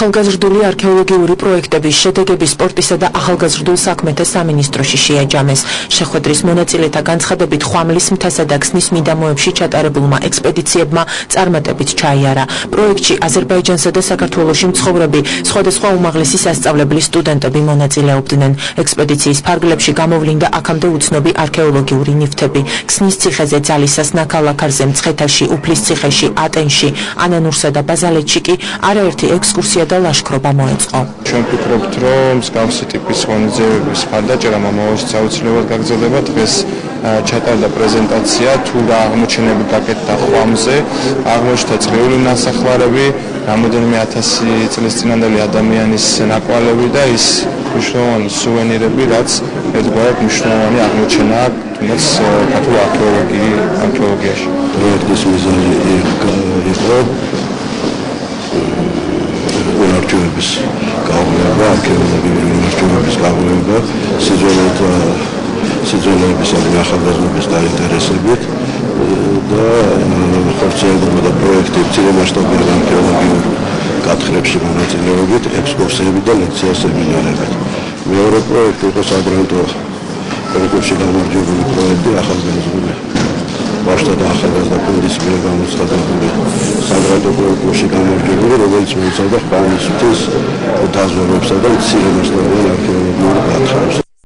ახალგაზრდული არქეოლოგიური პროექტების შედეგები სპორტისა და ახალგაზრდულ საქმეთა სამინისტროში შეაჯამეს. შეხვედრის მონაწილეთა განცხადებით ხვამლის მთასა და ქსნის მიდამოებში ჩატარებულმა ექსპედიციებმა წარმატებით ჩაიარა. პროექტში აზერბაიჯანსა და საქართველოში მცხოვრები სხვადასხვა უმაღლესი სასწავლებლის სტუდენტები მონაწილეობდნენ. ექსპედიციის ფარგლებში გამოვლინდა აქამდე უცნობი არქეოლოგიური ნივთები. ქსნის ციხეზე, ძალისას, ნაქალაქარზე, მცხეთაში, უფლის ციხეში, ატენში, ანანურსა და ბაზალეთში კი არაერთი ექსკურსია და ლაშქრობა მოეწყო. ჩვენ ვფიქრობთ, რომ მსგავსი ტიპის ღონისძიებების მხარდაჭერა მომავალში აუცილებლად გაგრძელდება. დღეს ჩატარდა პრეზენტაცია თუ რა აღმოჩენები გაკეთდა ხვამზე, აღმოჩნდა წრიული ნასახლარები, რამოდენიმე 1000 წლის წინანდელი ადამიანის ნაკვალევი და ის მნიშვნელოვანი სუვენირები, რაც ერთგვარად მნიშვნელოვანი აღმოჩენაა თუნდაც ქართულ არქეოლოგიაში. პროექტის მიზანი იყო არქეოლოგიის გაყოლება, არქეოლოგიური არქეოლოგიის გაყოლება, სიძველეების ახალგაზრდობის დაინტერესებით და ხორციელდება და პროექტი მცირე მასშტაბიან არქეოლოგიურ გათხრებში მონაწილეობით, ექსკურსიები და ლექცია სემინარებით. მეორე პროექტი იყო საგრანტო კონკურსში გამარჯვებული პროექტი ახალგაზრდული ბავშვთა და ახალგაზრდა ფონდის მიერ გამოცხადებული საგრანტო კონკურსში გამარჯვებული, რომელიც მოიცავდა ხვამლის მთის დაზვერვებსა და მცირე მასშტაბიან არქეოლოგიურ გათხრებს.